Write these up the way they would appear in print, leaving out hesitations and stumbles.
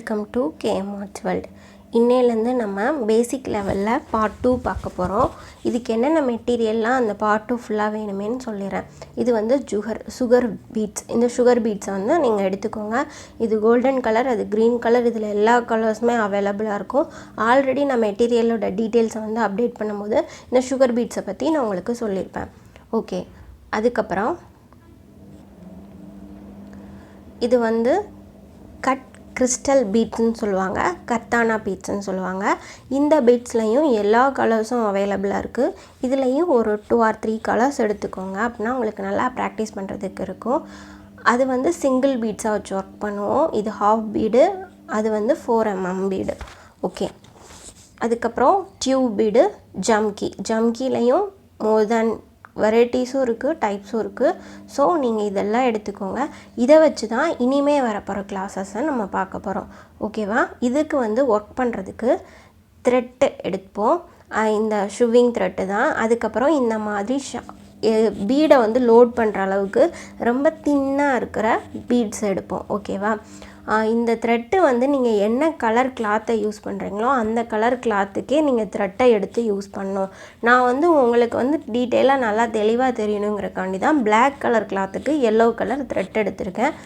Welcome to கேஎம்ஆர்ட்ஸ் world. இன்னையிலேருந்து நம்ம பேசிக் லெவலில் பார்ட் 2 பார்க்க போகிறோம். இதுக்கு என்னென்ன மெட்டீரியல்லாம் அந்த பார்ட் 2 ஃபுல்லாக வேணுமேன்னு சொல்லிடுறேன். இது வந்து சுகர் பீட்ஸ். இந்த சுகர் பீட்ஸை வந்து நீங்கள் எடுத்துக்கோங்க. இது கோல்டன் கலர், அது க்ரீன் கலர், இதில் எல்லா கலர்ஸுமே அவைலபிளாக இருக்கும். ஆல்ரெடி நான் மெட்டீரியலோட டீட்டெயில்ஸை வந்து அப்டேட் பண்ணும்போது இந்த சுகர் பீட்ஸை பற்றி நான் உங்களுக்கு சொல்லியிருப்பேன். ஓகே, அதுக்கப்புறம் இது வந்து கட் கிறிஸ்டல் பீட்ஸ்ன்னு சொல்லுவாங்க, கத்தானா பீட்ஸ்ன்னு சொல்லுவாங்க. இந்த பீட்ஸ்லையும் எல்லா கலர்ஸும் அவைலபிளாக இருக்குது. இதுலேயும் ஒரு 2 or 3 கலர்ஸ் எடுத்துக்கோங்க, அப்படின்னா உங்களுக்கு நல்லா ப்ராக்டிஸ் பண்ணுறதுக்கு இருக்கும். அது வந்து சிங்கிள் பீட்ஸாக வச்சு ஒர்க் பண்ணுவோம். இது ஹாஃப் பீடு, அது வந்து 4mm பீடு. ஓகே, அதுக்கப்புறம் டியூப் பீடு, ஜம்கிலையும் மோர் தேன் வெரைட்டிஸும் இருக்குது, டைப்ஸும் இருக்குது. ஸோ நீங்கள் இதெல்லாம் எடுத்துக்கோங்க. இதை வச்சு தான் இனிமேல் வரப்போகிற கிளாஸஸை நம்ம பார்க்க போகிறோம். ஓகேவா? இதுக்கு வந்து ஒர்க் பண்ணுறதுக்கு த்ரெட்டு எடுப்போம். இந்த ஷுவிங் த்ரெட்டு தான். அதுக்கப்புறம் இந்த மாதிரி பீடை வந்து லோட் பண்ணுற அளவுக்கு ரொம்ப தின்னாக இருக்கிற பீட்ஸ் எடுப்போம். ஓகேவா? இந்த த்ரெட்டு வந்து நீங்கள் என்ன கலர் கிளாத்தை யூஸ் பண்ணுறீங்களோ அந்த கலர் கிளாத்துக்கே நீங்கள் த்ரெட்டை எடுத்து யூஸ் பண்ணணும். நான் வந்து உங்களுக்கு வந்து டீட்டெயிலாக நல்லா தெளிவாக தெரியணுங்கிறக்காண்டி தான் பிளாக் கலர் கிளாத்துக்கு எல்லோ கலர் த்ரெட் எடுத்திருக்கேன்.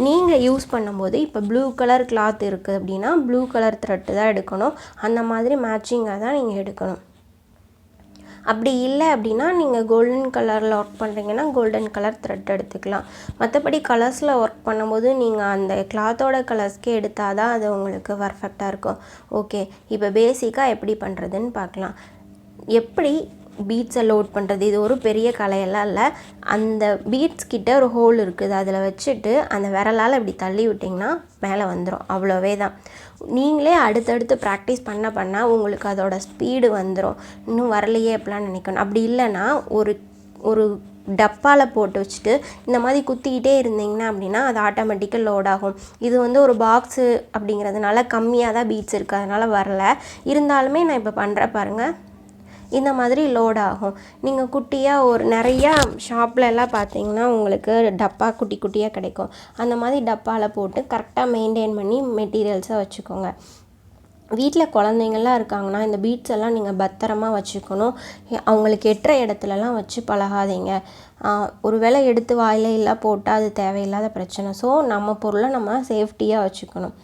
நீங்கள் யூஸ் பண்ணும்போது இப்போ ப்ளூ கலர் கிளாத் இருக்குது அப்படின்னா ப்ளூ கலர் த்ரெட்டு தான் எடுக்கணும். அந்த மாதிரி மேட்சிங்காக தான் நீங்கள் எடுக்கணும். அப்படி இல்லை அப்படின்னா நீங்கள் கோல்டன் கலரில் ஒர்க் பண்ணுறீங்கன்னா கோல்டன் கலர் த்ரெட் எடுத்துக்கலாம். மற்றபடி கலர்ஸில் ஒர்க் பண்ணும்போது நீங்கள் அந்த கிளாத்தோட கலர்ஸ்க்கே எடுத்தால் தான் அது உங்களுக்கு பர்ஃபெக்டாக இருக்கும். ஓகே, இப்போ பேசிக்காக எப்படி பண்ணுறதுன்னு பார்க்கலாம். எப்படி பீட்ஸை லோட் பண்ணுறது, இது ஒரு பெரிய கலையெல்லாம் இல்லை. அந்த பீட்ஸ் கிட்ட ஒரு ஹோல் இருக்குது, அதில் வச்சுட்டு அந்த விரலால் இப்படி தள்ளி விட்டிங்கன்னா மேலே வந்துடும். அவ்வளோவே தான். நீங்களே அடுத்தடுத்து ப்ராக்டிஸ் பண்ண உங்களுக்கு அதோட ஸ்பீடு வந்துடும். இன்னும் வரலையே அப்படிலாம் நினைக்கணும். அப்படி இல்லைன்னா ஒரு டப்பாவில் போட்டு வச்சுட்டு இந்த மாதிரி குத்திக்கிட்டே இருந்தீங்கன்னா அப்படின்னா அது ஆட்டோமேட்டிக்காக லோட் ஆகும். இது வந்து ஒரு பாக்ஸு அப்படிங்கிறதுனால கம்மியாக தான் பீட்ஸ் இருக்குது, அதனால் வரல. இருந்தாலுமே நான் இப்போ பண்ணுற பாருங்கள், இந்த மாதிரி லோட் ஆகும். நீங்கள் குட்டியாக ஒரு நிறையா ஷாப்பில் எல்லாம் பார்த்தீங்கன்னா உங்களுக்கு டப்பா குட்டி குட்டியாக கிடைக்கும். அந்த மாதிரி டப்பாவில் போட்டு கரெக்டாக மெயின்டைன் பண்ணி மெட்டீரியல்ஸை வச்சுக்கோங்க. வீட்டில் குழந்தைங்கள்லாம் இருக்காங்கன்னா இந்த பீட்ஸ் எல்லாம் நீங்கள் பத்திரமா வச்சுக்கணும். அவங்களுக்கு எட்டுற இடத்துலலாம் வச்சு பழகாதீங்க. ஒரு வேளை எடுத்து வாயில இல்லை போட்டால் அது தேவையில்லாத பிரச்சனை. ஸோ நம்ம பொருளை நம்ம சேஃப்டியாக வச்சுக்கணும்.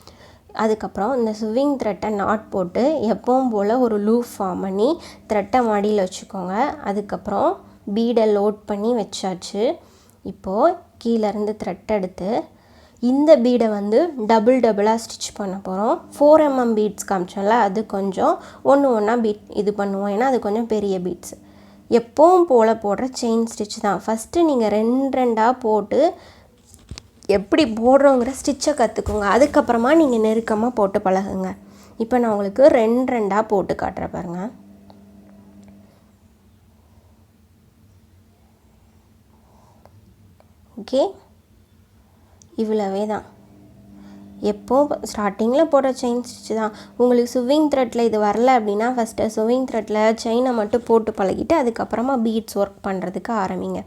அதுக்கப்புறம் இந்த ஸ்விங் த்ரெட்டை நாட் போட்டு எப்பவும் போல் ஒரு லூப் ஃபார்ம் பண்ணி த்ரெட்டை மடியில் வச்சுக்கோங்க. அதுக்கப்புறம் பீடை லோட் பண்ணி வச்சாச்சு. இப்போது கீழேருந்து த்ரெட் எடுத்து இந்த பீடை வந்து டபுளாக ஸ்டிச் பண்ண போகிறோம். 4mm பீட்ஸ் காமிச்சோம்ல, அது கொஞ்சம் ஒன்றா பீட் இது பண்ணுவோம், ஏன்னா அது கொஞ்சம் பெரிய பீட்ஸ். எப்பவும் போல் போடுற செயின் ஸ்டிச் தான். ஃபஸ்ட்டு நீங்கள் 2 போட்டு எப்படி போடுறோங்கிற ஸ்டிச்சை கற்றுக்குங்க. அதுக்கப்புறமா நீங்கள் நெருக்கமாக போட்டு பழகுங்க. இப்போ நான் உங்களுக்கு 2 போட்டு காட்டுறேன் பாருங்கள். ஓகே, இவ்வளவே தான். எப்போ ஸ்டார்டிங்கில் போடுற செயின் ஸ்டிச் தான். உங்களுக்கு ஸ்விங் த்ரெட்டில் இது வரல அப்படின்னா ஃபஸ்ட்டு ஸ்விங் த்ரெட்டில் செயினை மட்டும் போட்டு பழகிட்டு அதுக்கப்புறமா பீட்ஸ் ஒர்க் பண்ணுறதுக்கு ஆரம்பிங்க.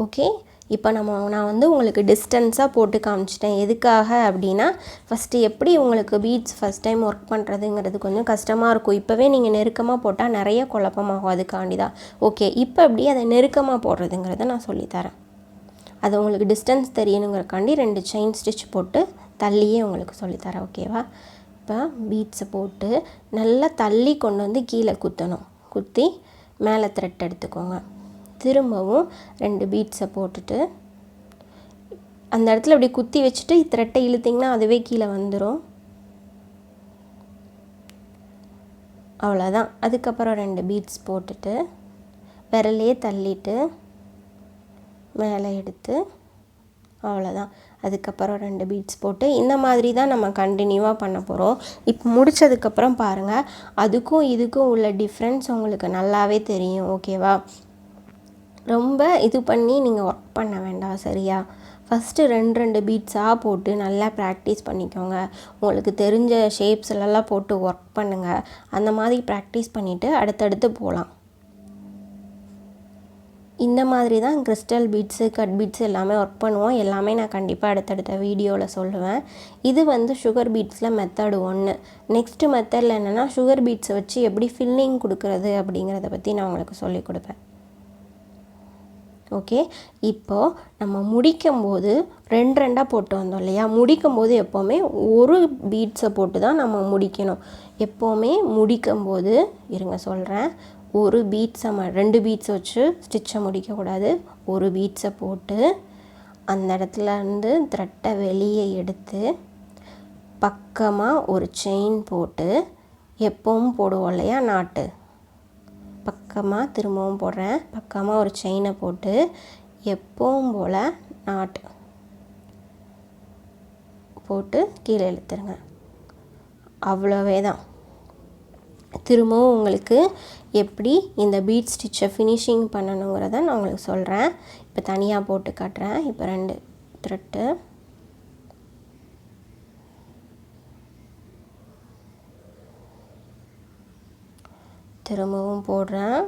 ஓகே, இப்போ நான் வந்து உங்களுக்கு டிஸ்டன்ஸாக போட்டு காமிச்சிட்டேன். எதுக்காக அப்படின்னா ஃபஸ்ட்டு எப்படி உங்களுக்கு பீட்ஸ் ஃபஸ்ட் டைம் ஒர்க் பண்ணுறதுங்கிறது கொஞ்சம் கஷ்டமாக இருக்கும். இப்போவே நீங்கள் நெருக்கமாக போட்டால் நிறைய குழப்பமாகும், அதுக்காண்டி தான். ஓகே, இப்போ எப்படி அதை நெருக்கமாக போடுறதுங்கிறத நான் சொல்லித்தரேன். அது உங்களுக்கு டிஸ்டன்ஸ் தெரியணுங்கிறக்காண்டி 2 செயின் ஸ்டிச் போட்டு தள்ளியே உங்களுக்கு சொல்லித்தரேன். ஓகேவா? இப்போ பீட்ஸை போட்டு நல்லா தள்ளி கொண்டு வந்து கீழே குத்தணும். குத்தி மேலே த்ரெட் எடுத்துக்கோங்க. திரும்பவும் 2 பீட்ஸை போட்டுட்டு அந்த இடத்துல இப்படி குத்தி வச்சுட்டு த்ரெட்டை இழுத்திங்கன்னா அதுவே கீழே வந்துடும். அவ்வளோதான். அதுக்கப்புறம் 2 பீட்ஸ் போட்டுட்டு விரலே தள்ளிட்டு மேலே எடுத்து அவ்வளோதான். அதுக்கப்புறம் 2 பீட்ஸ் போட்டு இந்த மாதிரி தான் நம்ம கண்டினியூவாக பண்ண போகிறோம். இப்போ முடித்ததுக்கப்புறம் பாருங்கள், அதுக்கும் இதுக்கும் உள்ள டிஃப்ரென்ஸ் உங்களுக்கு நல்லாவே தெரியும். ஓகேவா? ரொம்ப இது பண்ணி நீங்கள் ஒர்க் பண்ண வேண்டாம், சரியா? ஃபஸ்ட்டு 2 பீட்ஸாக போட்டு நல்லா ப்ராக்டிஸ் பண்ணிக்கோங்க. உங்களுக்கு தெரிஞ்ச ஷேப்ஸ்லலாம் போட்டு ஒர்க் பண்ணுங்கள். அந்த மாதிரி ப்ராக்டிஸ் பண்ணிவிட்டு அடுத்தடுத்து போகலாம். இந்த மாதிரி தான் கிறிஸ்டல் பீட்ஸு கட் பீட்ஸ் எல்லாமே ஒர்க் பண்ணுவோம். எல்லாமே நான் கண்டிப்பாக அடுத்தடுத்த வீடியோவில் சொல்லுவேன். இது வந்து சுகர் பீட்ஸில் மெத்தடு 1. நெக்ஸ்ட்டு மெத்தடில் என்னென்னா சுகர் பீட்ஸை வச்சு எப்படி ஃபில்லிங் கொடுக்குறது அப்படிங்கிறத பற்றி நான் உங்களுக்கு சொல்லிக் கொடுப்பேன். ஓகே, இப்போது நம்ம முடிக்கும்போது 2 போட்டு வந்தோம் இல்லையா? முடிக்கும்போது எப்போவுமே ஒரு பீட்ஸை போட்டு தான் நம்ம முடிக்கணும். எப்போவுமே முடிக்கும்போது இருங்க சொல்கிறேன். ஒரு பீட்ஸை 2 பீட்ஸை வச்சு ஸ்டிச்சை முடிக்கக்கூடாது. ஒரு பீட்ஸை போட்டு அந்த இடத்துல இருந்து த்ரெட்டை வெளியே எடுத்து பக்கமாக ஒரு செயின் போட்டு எப்பவும் போடுவோம் இல்லையா நாட்டு, பக்கமாக திரும்பவும் போடுறேன். பக்கமாக ஒரு செயினை போட்டு எப்பவும் போல் நாட்டு போட்டு கீழே இழுத்துருங்க. அவ்வளவே தான். திரும்பவும் உங்களுக்கு எப்படி இந்த பீட் ஸ்டிச்சை ஃபினிஷிங் பண்ணணுங்கிறத நான் உங்களுக்கு சொல்கிறேன். இப்போ தனியாக போட்டு காட்டுறேன். இப்போ 2 த்ரெட்டு திரும்பவும் போடுறேன்.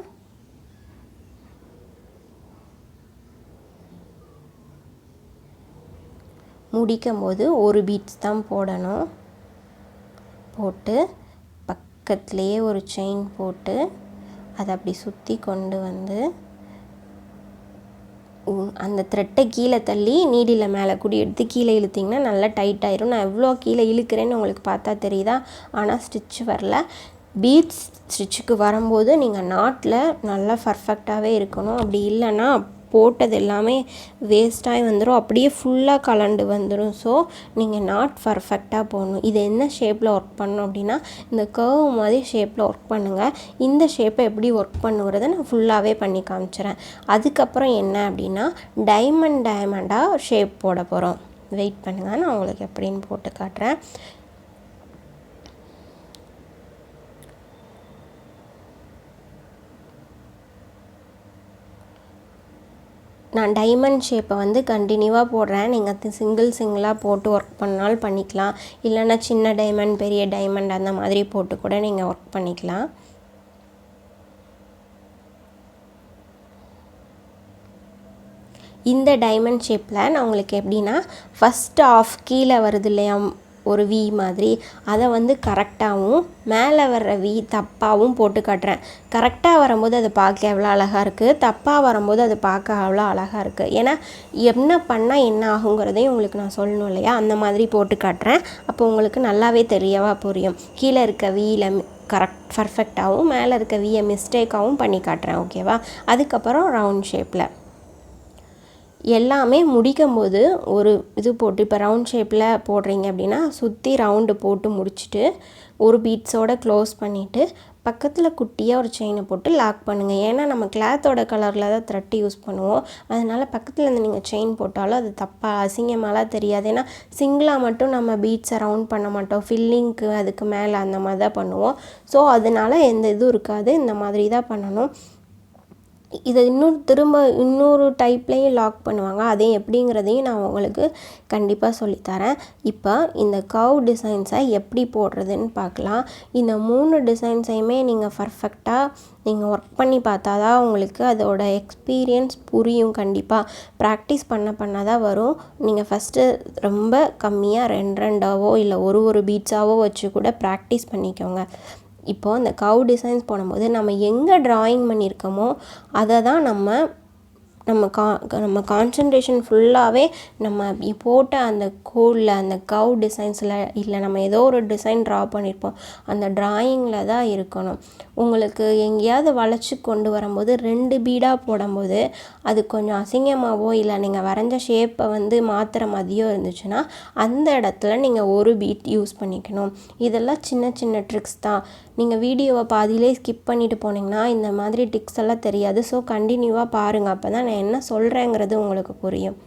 முடிக்கும்போது ஒரு பீட்ஸ் தான் போடணும். போட்டு பக்கத்துலேயே ஒரு செயின் போட்டு அதை அப்படி சுற்றி கொண்டு வந்து அந்த த்ரெட்டை கீழே தள்ளி நீடியில் மேலே கூடி எடுத்து கீழே இழுத்திங்கன்னா நல்லா டைட் ஆயிரும். நான் எவ்வளோ கீழே இழுக்கிறேன்னு உங்களுக்கு பார்த்தா தெரியுதா? ஆனால் ஸ்டிச் வரல. பீட்ஸ் ஸ்டிச்சுக்கு வரும்போது நீங்கள் நாட்டில் நல்லா பர்ஃபெக்டாகவே இருக்கணும். அப்படி இல்லைன்னா போட்டது எல்லாமே வேஸ்ட்டாகி வந்துடும், அப்படியே ஃபுல்லாக கலண்டு வந்துடும். ஸோ நீங்கள் நாட் பர்ஃபெக்டாக போடணும். இது என்ன ஷேப்பில் ஒர்க் பண்ணணும் அப்படின்னா இந்த கர்வ் மாதிரி ஷேப்பில் ஒர்க் பண்ணுங்கள். இந்த ஷேப்பை எப்படி ஒர்க் பண்ணுங்கிறத நான் ஃபுல்லாகவே பண்ணி காமிச்சிடுறேன். அதுக்கப்புறம் என்ன அப்படின்னா டைமண்டாக ஷேப் போட போகிறோம். வெயிட் பண்ணுங்கள், நான் உங்களுக்கு எப்படின்னு போட்டு காட்டுறேன். நான் டைமண்ட் ஷேப்பை வந்து கண்டினியூவாக போடுறேன். நீங்கள் சிங்கிளாக போட்டு ஒர்க் பண்ணாலும் பண்ணிக்கலாம். இல்லைன்னா சின்ன டைமண்ட் பெரிய டைமண்ட் அந்த மாதிரி போட்டு கூட நீங்கள் ஒர்க் பண்ணிக்கலாம். இந்த டைமண்ட் ஷேப்பில் நான் உங்களுக்கு எப்படின்னா ஃபஸ்ட் ஆஃப் கீழே வருது இல்லையா ஒரு வி மாதிரி, அதை வந்து கரெக்டாகவும் மேலே வர்ற வி தப்பாகவும் போட்டு காட்டுறேன். கரெக்டாக வரும்போது அது பார்க்க எவ்வளோ அழகாக இருக்குது, தப்பாக வரும்போது அது பார்க்க அவ்வளோ அழகாக இருக்குது. ஏன்னா என்ன பண்ணால் என்ன ஆகுங்கிறதையும் உங்களுக்கு நான் சொல்லணும் இல்லையா? அந்த மாதிரி போட்டு காட்டுறேன். அப்போ உங்களுக்கு நல்லாவே தெரியவா புரியும். கீழே இருக்க வீயில் பர்ஃபெக்டாகவும் மேலே இருக்க வியை மிஸ்டேக்காகவும் பண்ணி காட்டுறேன். ஓகேவா? அதுக்கப்புறம் ரவுண்ட் ஷேப்பில் எல்லாமே முடிக்கும்போது ஒரு இது போட்டு, இப்போ ரவுண்ட் ஷேப்பில் போடுறீங்க அப்படின்னா சுற்றி ரவுண்டு போட்டு முடிச்சுட்டு ஒரு பீட்ஸோடு க்ளோஸ் பண்ணிவிட்டு பக்கத்தில் குட்டியாக ஒரு செயினை போட்டு லாக் பண்ணுங்கள். ஏன்னா நம்ம கிளாத்தோட கலரில் தான் த்ரெட்டு யூஸ் பண்ணுவோம். அதனால் பக்கத்தில் இருந்து நீங்கள் செயின் போட்டாலும் அது தப்பாக அசிங்கமாலாம் தெரியாது. ஏன்னா சிங்கிளாக மட்டும் நம்ம பீட்ஸை ரவுண்ட் பண்ண மாட்டோம், ஃபில்லிங்க்கு அதுக்கு மேலே அந்த மாதிரி தான் பண்ணுவோம். ஸோ அதனால் எந்த இதுவும் இருக்காது. இந்த மாதிரி தான் பண்ணணும். இதை இன்னொரு டைப்லேயும் லாக் பண்ணுவாங்க. அதையும் எப்படிங்கிறதையும் நான் உங்களுக்கு கண்டிப்பாக சொல்லித்தரேன். இப்போ இந்த கர்வ் டிசைன்ஸை எப்படி போடுறதுன்னு பார்க்கலாம். இந்த 3 டிசைன்ஸையுமே நீங்கள் பர்ஃபெக்டாக நீங்கள் ஒர்க் பண்ணி பார்த்தா தான் உங்களுக்கு அதோட எக்ஸ்பீரியன்ஸ் புரியும். கண்டிப்பாக ப்ராக்டிஸ் பண்ண தான் வரும். நீங்கள் ஃபஸ்ட்டு ரொம்ப கம்மியாக 2 இல்லை ஒரு பீட்ஸாவோ வச்சு கூட ப்ராக்டிஸ் பண்ணிக்கோங்க. இப்போது இந்த கர்வ் டிசைன்ஸ் போடும்போது நம்ம எங்கே ட்ராயிங் பண்ணியிருக்கோமோ அதை தான் நம்ம கான்சன்ட்ரேஷன் ஃபுல்லாகவே நம்ம போட்ட அந்த கோடில் அந்த கர்வ் டிசைன்ஸில் இல்லை நம்ம ஏதோ ஒரு டிசைன் ட்ரா பண்ணியிருப்போம் அந்த ட்ராயிங்கில் தான் இருக்கணும். உங்களுக்கு எங்கேயாவது வளைச்சி கொண்டு வரும்போது 2 பீடாக போடும்போது அது கொஞ்சம் அசிங்கமாகவோ இல்லை நீங்கள் வரைஞ்ச ஷேப்பை வந்து மாற்றுற மாதிரியோ இருந்துச்சுன்னா அந்த இடத்துல நீங்கள் ஒரு பீட் யூஸ் பண்ணிக்கணும். இதெல்லாம் சின்ன ட்ரிக்ஸ் தான். நீங்கள் வீடியோவை பாதியிலே ஸ்கிப் பண்ணிட்டு போனீங்கன்னா இந்த மாதிரி ட்ரிக்ஸ் எல்லாம் தெரியாது. ஸோ கண்டினியூவாக பாருங்கள், அப்போ தான் நான் என்ன சொல்கிறேங்கிறது உங்களுக்கு புரியும்.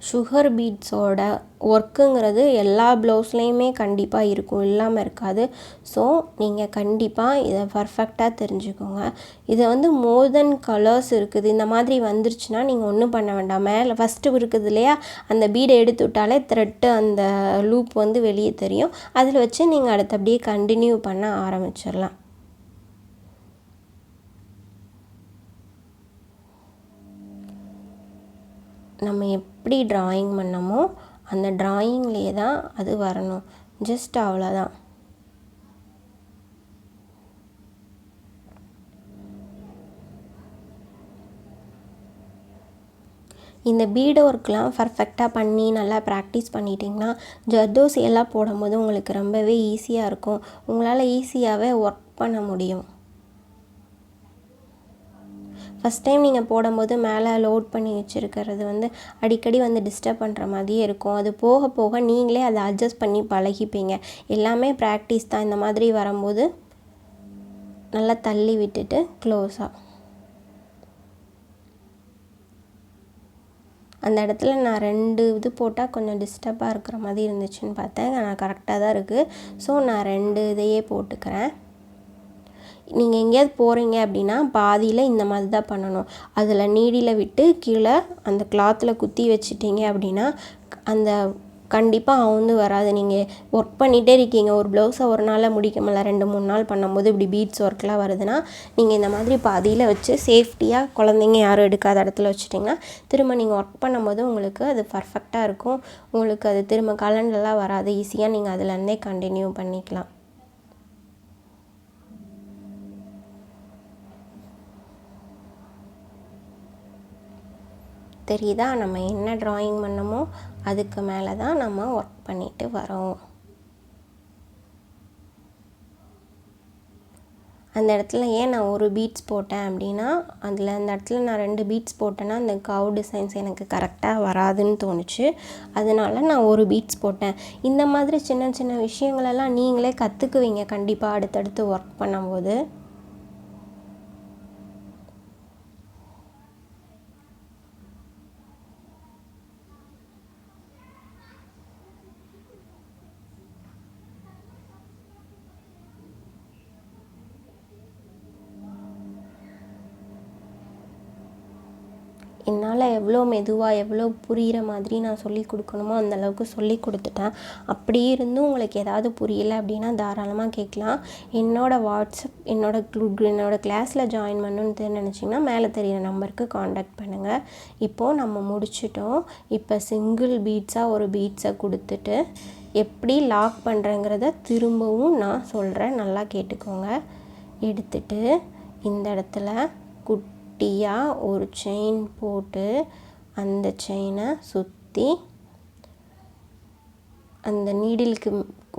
சுகர் பீட்ஸோட ஒர்க்குங்கிறது எல்லா ப்ளவுஸ்லேயுமே கண்டிப்பாக இருக்கும், இல்லாமல் இருக்காது. ஸோ நீங்கள் கண்டிப்பாக இதை பர்ஃபெக்டாக தெரிஞ்சுக்கோங்க. இதை வந்து மோர் தென் கலர்ஸ் இருக்குது. இந்த மாதிரி வந்துருச்சுன்னா நீங்கள் ஒன்றும் பண்ண வேண்டாம். மேலே ஃபஸ்ட்டு இருக்குது இல்லையா, அந்த பீடை எடுத்து விட்டாலே த்ரெட்டு அந்த லூப் வந்து வெளியே தெரியும். அதில் வச்சு நீங்கள் அடுத்தபடியே கண்டினியூ பண்ண ஆரம்பிச்சிடலாம். நம்ம எப்படி டிராயிங் பண்ணமோ அந்த டிராயிங்லேயே தான் அது வரணும். ஜஸ்ட் அவ்வளோதான். இந்த பீடு ஒர்க்லாம் பர்ஃபெக்டாக பண்ணி நல்லா ப்ராக்டிஸ் பண்ணிட்டிங்கன்னா ஜர்தோசி எல்லாம் போடும்போது உங்களுக்கு ரொம்பவே ஈஸியாக இருக்கும். உங்களால் ஈஸியாகவே ஒர்க் பண்ண முடியும். ஃபஸ்ட் டைம் நீங்கள் போடும்போது மேலே லோட் பண்ணி வச்சுருக்கிறது அடிக்கடி டிஸ்டர்ப் பண்ணுற மாதிரியே இருக்கும். அது போக போக நீங்களே அதை அட்ஜஸ்ட் பண்ணி பழகிப்பீங்க. எல்லாமே ப்ராக்டிஸ் தான். இந்த மாதிரி வரும்போது நல்லா தள்ளி விட்டுட்டு க்ளோஸாக அந்த இடத்துல நான் 2 இது போட்டால் கொஞ்சம் டிஸ்டர்பாக இருக்கிற மாதிரி இருந்துச்சுன்னு பார்த்தேன். நான் கரெக்டாக தான் இருக்குது. ஸோ நான் 2 இதையே போட்டுக்கிறேன். நீங்கள் எங்கேயாவது போகிறீங்க அப்படின்னா பாதியில் இந்த மாதிரி தான் பண்ணணும். அதில் நீடியில் விட்டு கீழே அந்த கிளாத்தில் குத்தி வச்சிட்டிங்க அப்படின்னா அந்த கண்டிப்பாக வராது. நீங்கள் ஒர்க் பண்ணிகிட்டே இருக்கீங்க, ஒரு ப்ளவுஸை ஒரு நாளில் முடிக்க முடியல, 2-3 நாள் பண்ணும்போது இப்படி பீட்ஸ் ஒர்க்லாம் வருதுன்னா நீங்கள் இந்த மாதிரி பாதியில் வச்சு சேஃப்டியாக குழந்தைங்க யாரும் எடுக்காத இடத்துல வச்சுட்டிங்கன்னா திரும்ப நீங்கள் ஒர்க் பண்ணும்போது உங்களுக்கு அது பர்ஃபெக்டாக இருக்கும். உங்களுக்கு அது திரும்ப கலண்டெல்லாம் வராது. ஈஸியாக நீங்கள் அதுலேருந்தே கண்டினியூ பண்ணிக்கலாம். தெரியுதா? நம்ம என்ன ட்ராயிங் பண்ணமோ அதுக்கு மேலே தான் நம்ம ஒர்க் பண்ணிட்டு வரோம். அந்த இடத்துல ஏன் நான் ஒரு பீட்ஸ் போட்டேன் அப்படின்னா அந்த இடத்துல நான் 2 பீட்ஸ் போட்டேன்னா அந்த கவ் டிசைன்ஸ் எனக்கு கரெக்டாக வராதுன்னு தோணுச்சு. அதனால நான் ஒரு பீட்ஸ் போட்டேன். இந்த மாதிரி சின்ன சின்ன விஷயங்களெல்லாம் நீங்களே கற்றுக்குவீங்க கண்டிப்பாக அடுத்தடுத்து ஒர்க் பண்ணும்போது. என்னால் எவ்வளோ மெதுவாக எவ்வளோ புரிகிற மாதிரி நான் சொல்லி கொடுக்கணுமோ அந்தளவுக்கு சொல்லி கொடுத்துட்டேன். அப்படி இருந்தும் உங்களுக்கு ஏதாவது புரியலை அப்படின்னா தாராளமாக கேட்கலாம். என்னோடய வாட்ஸ்அப் என்னோடய கிளாஸில் ஜாயின் பண்ணணுன்னு நினச்சிங்கன்னா மேலே தெரிகிற நம்பருக்கு காண்டாக்ட் பண்ணுங்கள். இப்போது நம்ம முடிச்சிட்டோம். இப்போ சிங்கிள் பீட்ஸாக ஒரு பீட்ஸை கொடுத்துட்டு எப்படி லாக் பண்ணுறேங்கிறத திரும்பவும் நான் சொல்கிறேன், நல்லா கேட்டுக்கோங்க. எடுத்துட்டு இந்த இடத்துல குட்டியாக ஒரு செயின் போட்டு அந்த செயினை சுற்றி அந்த நீடிலுக்கு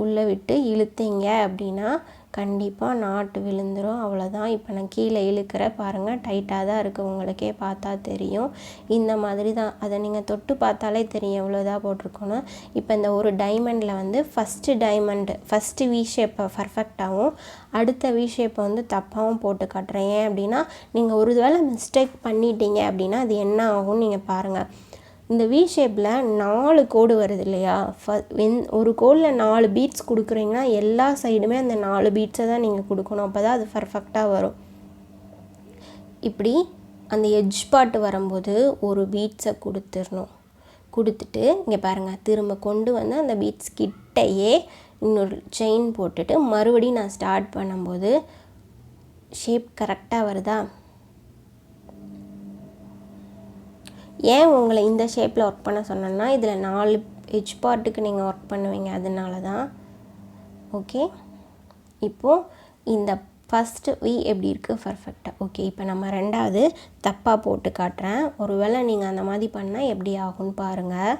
உள்ளே விட்டு இழுத்தீங்க அப்படின்னா கண்டிப்பாக நாட்டு விழுந்துடும். அவ்வளோதான். இப்போ நான் கீழே இழுக்கிற பாருங்கள், டைட்டாக தான் இருக்குது, உங்களுக்கே பார்த்தா தெரியும். இந்த மாதிரி தான், அதை நீங்கள் தொட்டு பார்த்தாலே தெரியும் எவ்வளோதான் போட்டிருக்கோன்னு. இப்போ இந்த ஒரு டைமண்டில் ஃபஸ்ட்டு வி ஷேப்பை பர்ஃபெக்டாகவும் அடுத்த வி ஷேப்பை தப்பாகவும் போட்டு காட்டுறேன். ஏன் அப்படின்னா நீங்கள் ஒரு வேளை மிஸ்டேக் பண்ணிட்டீங்க அப்படின்னா அது என்ன ஆகும்னு நீங்கள் பாருங்கள். இந்த வி ஷேப்பில் 4 கோடு வருது இல்லையா? ஒரு கோடில் 4 பீட்ஸ் கொடுக்குறீங்கன்னா எல்லா சைடுமே அந்த 4 பீட்ஸை தான் நீங்கள் கொடுக்கணும். அப்போ தான் அது பர்ஃபெக்டாக வரும். இப்படி அந்த எட்ஜ் பார்ட் வரும்போது ஒரு பீட்ஸை கொடுத்துட்டு இங்கே பாருங்கள், திரும்ப கொண்டு அந்த பீட்ஸ் கிட்டையே இன்னொரு செயின் போட்டுட்டு மறுபடியும் நான் ஸ்டார்ட் பண்ணும்போது ஷேப் கரெக்டாக வருதா? ஏன் உங்களை இந்த ஷேப்பில் ஒர்க் பண்ண சொன்னேன்னா இதில் 4 எட்ஜ் பார்ட்டுக்கு நீங்கள் ஒர்க் பண்ணுவீங்க, அதனால தான். ஓகே, இப்போது இந்த ஃபஸ்ட்டு வி எப்படி இருக்குது? பர்ஃபெக்டாக. ஓகே, இப்போ நம்ம 2வது தப்பாக போட்டு காட்டுறேன். ஒருவேளை நீங்கள் அந்த மாதிரி பண்ணால் எப்படி ஆகும்னு பாருங்கள்.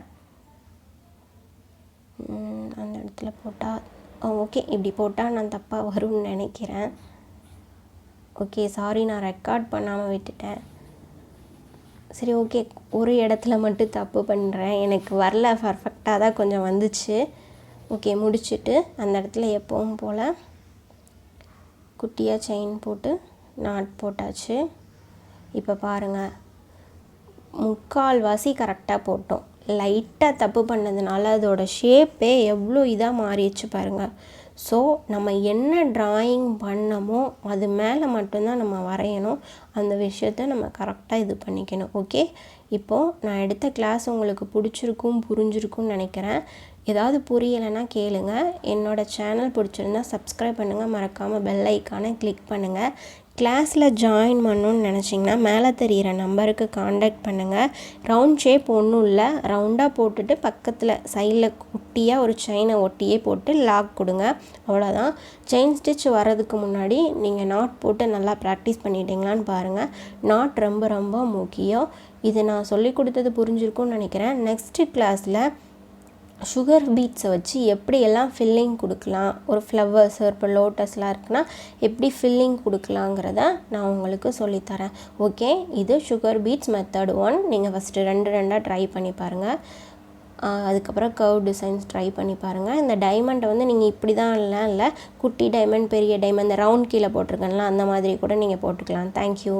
அந்த இடத்துல போட்டால் ஓகே, இப்படி போட்டால் நான் தப்பாக வரும்னு நினைக்கிறேன். ஓகே, சாரி, நான் ரெக்கார்ட் பண்ணாமல் விட்டுட்டேன். சரி, ஓகே, ஒரு இடத்துல மட்டும் தப்பு பண்ணுறேன், எனக்கு வரல, பர்ஃபெக்டாக தான் கொஞ்சம் வந்துச்சு. ஓகே, முடிச்சுட்டு அந்த இடத்துல எப்பவும் போல் குட்டியாக செயின் போட்டு நாட் போட்டாச்சு. இப்போ பாருங்கள், 3/4 கரெக்டாக போட்டோம். லைட்டாக தப்பு பண்ணதுனால அதோட ஷேப்பே எவ்வளோ இதாக மாறிடுச்சு பாருங்கள். ஸோ நம்ம என்ன ட்ராயிங் பண்ணமோ அது மேலே மட்டும்தான் நம்ம வரையணும். அந்த விஷயத்த நம்ம கரெக்டாக இது பண்ணிக்கணும். ஓகே, இப்போது நான் எடுத்த கிளாஸ் உங்களுக்கு புரிஞ்சிருக்கும்னு நினைக்கிறேன். ஏதாவது புரியலைன்னா கேளுங்க. என்னோடய சேனல் பிடிச்சிருந்தா சப்ஸ்கிரைப் பண்ணுங்கள். மறக்காமல் பெல் ஐக்கானை கிளிக் பண்ணுங்கள். கிளாஸில் ஜாயின் பண்ணணுன்னு நினச்சிங்கன்னா மேலே தெரிகிற நம்பருக்கு காண்டாக்ட் பண்ணுங்கள். ரவுண்ட் ஷேப் ஒன்றும் இல்லை, ரவுண்டாக போட்டுட்டு பக்கத்தில் சைடில் குட்டியாக ஒரு செயினை ஒட்டியே போட்டு லாக் கொடுங்க. அவ்வளோதான். செயின் ஸ்டிச் வர்றதுக்கு முன்னாடி நீங்கள் நாட் போட்டு நல்லா ப்ராக்டிஸ் பண்ணிட்டீங்களான்னு பாருங்கள். நாட் ரொம்ப ரொம்ப முக்கியம். இது நான் சொல்லி கொடுத்தது புரிஞ்சிருக்கும்னு நினைக்கிறேன். நெக்ஸ்ட்டு கிளாஸில் சுகர் பீட்ஸை வச்சு எப்படியெல்லாம் ஃபில்லிங் கொடுக்கலாம், ஒரு ஃப்ளவர்ஸு இப்போ லோட்டஸ்லாம் இருக்குன்னா எப்படி ஃபில்லிங் கொடுக்கலாங்கிறத நான் உங்களுக்கு சொல்லித்தரேன். ஓகே, இது சுகர் பீட்ஸ் மெத்தட் 1. நீங்கள் ஃபஸ்ட்டு 2 ட்ரை பண்ணி பாருங்கள். அதுக்கப்புறம் கர்வ் டிசைன்ஸ் ட்ரை பண்ணி பாருங்கள். இந்த டைமண்டை வந்து நீங்கள் இப்படி தான் இல்லை குட்டி டைமண்ட் பெரிய டைமண்ட் இந்த ரவுண்ட் கீழே போட்டிருக்கேன்ல அந்த மாதிரி கூட நீங்கள் போட்டுக்கலாம். தேங்க்யூ.